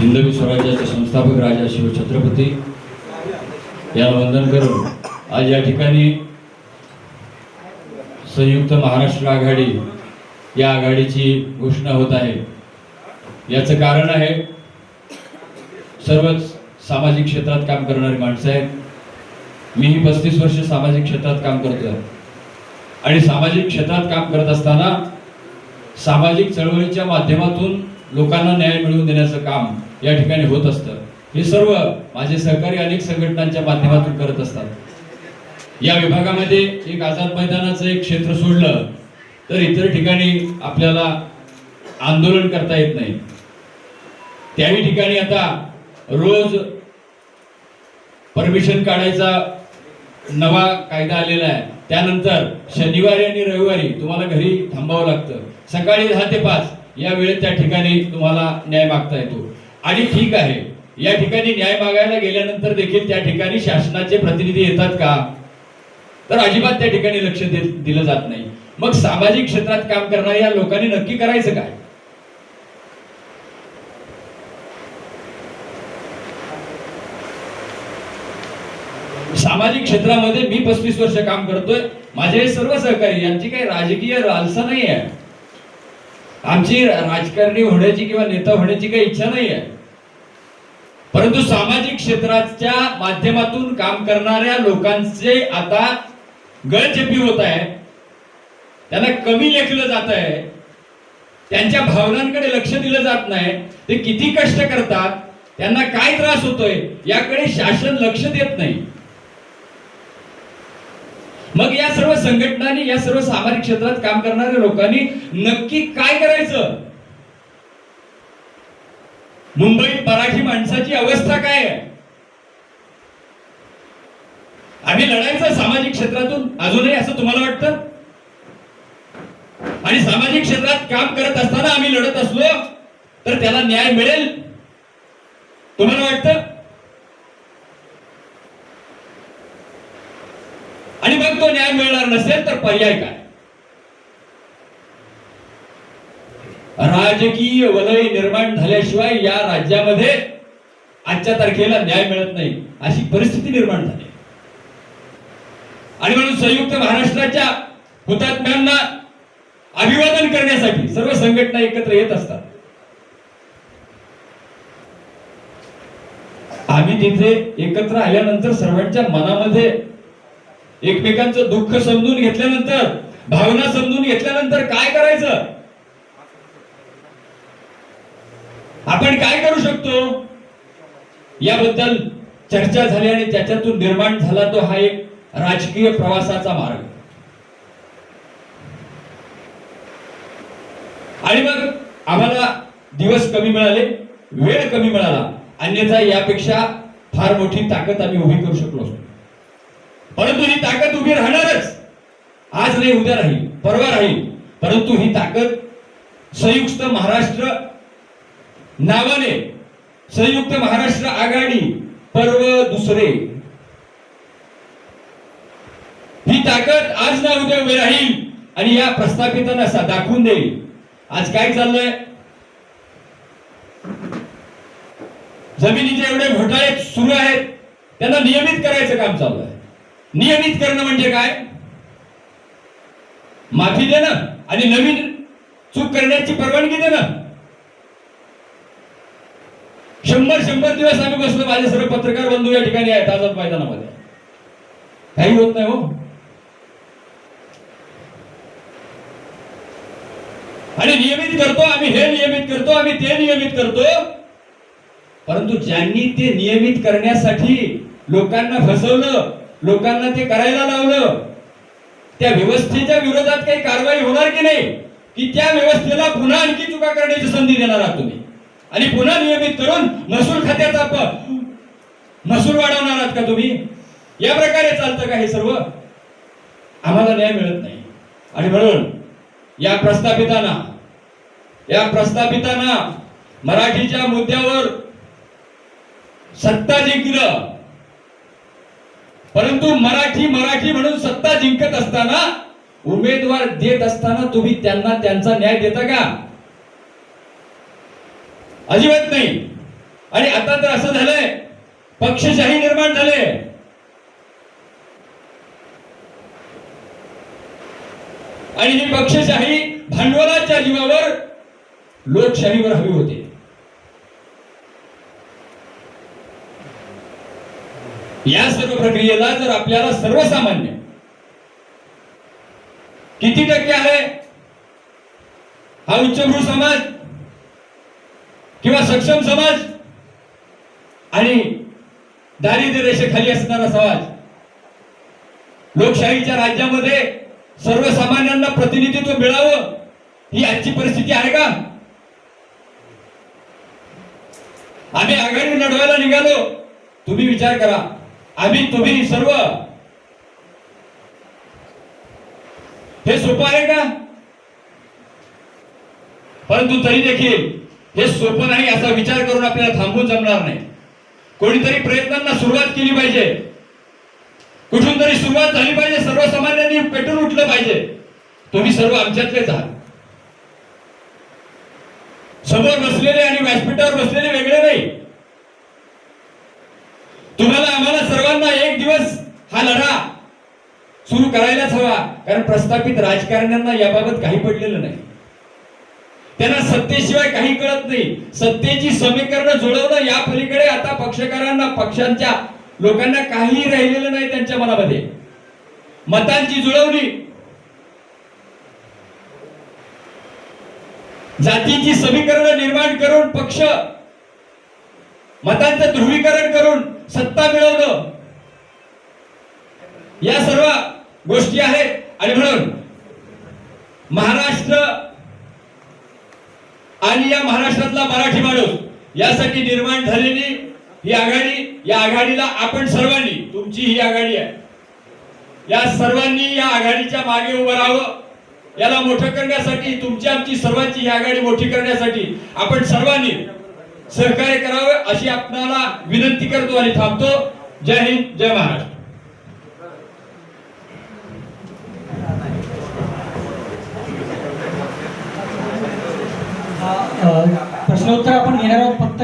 हिंदवी स्वराज्याचे संस्थापक राजा शिवछत्रपती याला वंदन करून आज या ठिकाणी संयुक्त महाराष्ट्र आघाडी या आघाडीची घोषणा होत आहे। याचं कारण आहे, सर्वच सामाजिक क्षेत्रात काम करणारी माणसं आहेत। मीही 35 वर्ष सामाजिक क्षेत्रात काम करतोय आणि सामाजिक क्षेत्रात काम करत असताना सामाजिक चळवळीच्या माध्यमातून लोकांना न्याय मिळवून देण्याचं काम या ठिकाणी होत असतं। हे सर्व माझे सहकारी अनेक संघटनांच्या माध्यमातून करत असतात। या विभागामध्ये एक आझाद मैदानाचं एक क्षेत्र सोडलं तर इतर ठिकाणी आपल्याला आंदोलन करता येत नाही। त्याही ठिकाणी आता रोज परमिशन काढायचा नवा कायदा आलेला आहे। त्यानंतर शनिवारी आणि रविवारी तुम्हाला घरी थांबावं लागतं। सकाळी 10 ते 5 या वेळेत त्या ठिकाणी तुम्हाला न्याय मागता येतो। आणि ठीक आहे, या ठिकाणी न्याय मागायला गेल्यानंतर देखील त्या ठिकाणी शासनाचे प्रतिनिधी येतात का? तर अजिबात त्या ठिकाणी लक्ष दिलं जात नाही। मग सामाजिक क्षेत्रात काम करणाऱ्या लोकांनी नक्की करायचं काय? सामाजिक क्षेत्रामध्ये मी 35 वर्ष काम करतोय। माझे सर्व सहकारी, यांची काही राजकीय लालसा नाही आहे, आमची राजकारणी होण्याची किंवा नेता होण्याची काही इच्छा नाही आहे, परंतु सामाजिक क्षेत्राच्या माध्यमातून काम करणाऱ्या लोकांचे आता गळचेपी होत आहे, त्यांना कमी लेखलं जात आहे, त्यांच्या भावनांकडे लक्ष दिलं जात नाही। ते किती कष्ट करतात, त्यांना काय त्रास होतोय याकडे शासन लक्ष देत नाही। मग या सर्व संघटनांनी, या सर्व सामाजिक क्षेत्रात काम करणाऱ्या लोकांनी नक्की काय करायचं? मुंबईत मराठी माणसाची अवस्था काय आहे? आम्ही लढायचं सामाजिक क्षेत्रातून अजूनही असं तुम्हाला वाटतं? आणि सामाजिक क्षेत्रात काम करत असताना आम्ही लढत असलो तर त्याला न्याय मिळेल तुम्हाला वाटतं? आणि मग तो न्याय मिळणार नसेल तर पर्याय काय? राजकीय वलय निर्माण झाल्याशिवाय या राज्यामध्ये आजच्या तारखेला न्याय मिळत नाही, अशी परिस्थिती निर्माण झाली। आणि म्हणून संयुक्त महाराष्ट्राच्या हुतात्म्यांना अभिवादन करण्यासाठी सर्व संघटना एकत्र येत असतात। आम्ही तिथे एकत्र आल्यानंतर सर्वांच्या मनामध्ये एकमेकांचं दुःख समजून घेतल्यानंतर, भावना समजून घेतल्यानंतर काय करायचं, आपण काय करू शकतो याबद्दल चर्चा झाली आणि त्याच्यातून निर्माण झाला तो हा एक राजकीय प्रवासाचा मार्ग। आणि मग आम्हाला दिवस कमी मिळाले, वेळ कमी मिळाला, अन्यथा यापेक्षा फार मोठी ताकद आम्ही उभी करू शकलो असतो। परंतु ही ताकद उभी राहणारच, आज नाही उद्या राहील, परवा राहील, परंतु ही ताकद संयुक्त महाराष्ट्र नावाने, संयुक्त महाराष्ट्र आघाडी पर्व दुसरे, ही ताकद आज ना उद्या उभी राहील आणि या प्रस्थापितांना दाखवून देईल। आज काय चाललंय, जमिनीचे एवढे घोटाळे सुरू आहेत, त्यांना नियमित करायचं काम चालू आहे। नियमित करणं म्हणजे काय? माफी देणं आणि नवीन चूक करण्याची परवानगी देणं। 100 दिवस आम्ही बसलो, माझे सर्व पत्रकार बंधू या ठिकाणी आहेत आझाद मैदानामध्ये, काही होत नाही हो। आणि नियमित करतो आम्ही, हे नियमित करतो आम्ही, ते नियमित करतो, परंतु ज्यांनी ते नियमित करण्यासाठी लोकांना फसवलं, लोकांना ते करायला लावलं, त्या व्यवस्थेच्या विरोधात काही कारवाई होणार की नाही? की त्या व्यवस्थेला पुन्हा आणखी चुका करण्याची संधी देणार आहात तुम्ही आणि पुन्हा नियमित करून महसूल खात्याचा महसूल वाढवणार आहात का तुम्ही? या प्रकारे चालतं का हे सर्व? आम्हाला न्याय मिळत नाही। आणि म्हणून या प्रस्थापितांना मराठीच्या मुद्द्यावर सत्ता जिंकलं, परंतु मराठी म्हणून सत्ता जिंकत असताना, उमेदवार देत असताना तुम्ही त्यांना त्यांचा न्याय देता का? अजिबात नाही। आणि आता तर असं झालंय, पक्षशाही निर्माण झाले. आणि ही पक्षशाही भांडवलाच्या जीवावर लोकशाहीवर हवी होती. या सर्व प्रक्रियेला जर आपल्याला सर्वसामान्य किती टक्के आहे, हा उच्चभ्रू समाज किंवा सक्षम समाज आणि दारिद्र्य रेषेखाली असणारा समाज, लोकशाहीच्या राज्यामध्ये सर्वसामान्यांना प्रतिनिधित्व मिळावं, ही आजची परिस्थिती आहे का? आम्ही आघाडी लढवायला निघालो. तुम्ही विचार करा, आम्ही तुम्ही सर्व, हे सोपं आहे का? परंतु तरी देखील हे सोपं नाही असा विचार करून आपल्याला थांबून जमणार नाही. कोणीतरी प्रयत्नांना सुरुवात केली पाहिजे, कुठून तरी सुरुवात झाली पाहिजे. सर्वसामान्यांनी पेटून उठलं पाहिजे. तुम्ही सर्व आमच्यातलेच आहात. समोर बसलेले आणि व्यासपीठावर बसलेले वेगळे नाही. तुम्हाला आम्हाला सर्वांना एक दिवस हा लढा सुरू करायलाच हवा. कारण प्रस्थापित राजकारण्यांना याबाबत काही पडलेलं नाही. त्यांना सत्तेशिवाय काही कळत नाही. सत्तेची समीकरणं जुळवणं या पलीकडे आता पक्षकारांना, पक्षांच्या लोकांना काही राहिलेलं नाही त्यांच्या मनामध्ये. मतांची जुळवणी, जातीची समीकरणं निर्माण करून पक्ष मतांचं ध्रुवीकरण करून सत्ता मिळवणं, या सर्व गोष्टी आहेत. आणि म्हणून महाराष्ट्र आणि या महाराष्ट्रातला मराठी माणूस यासाठी निर्माण झालेली ही आघाडी, या आघाडीला आपण सर्वांनी, तुमची ही आघाडी आहे, या सर्वांनी या आघाडीच्या मागे उभं राहावं. याला मोठं करण्यासाठी, तुमची आमची सर्वांची ही आघाडी मोठी करण्यासाठी आपण सर्वांनी सहकार्य करावं अशी आपणाला विनंती करतो आणि थांबतो. जय हिंद, जय महाराष्ट्र. प्रश्नोत्तर आपण घेणार आहोत. फक्त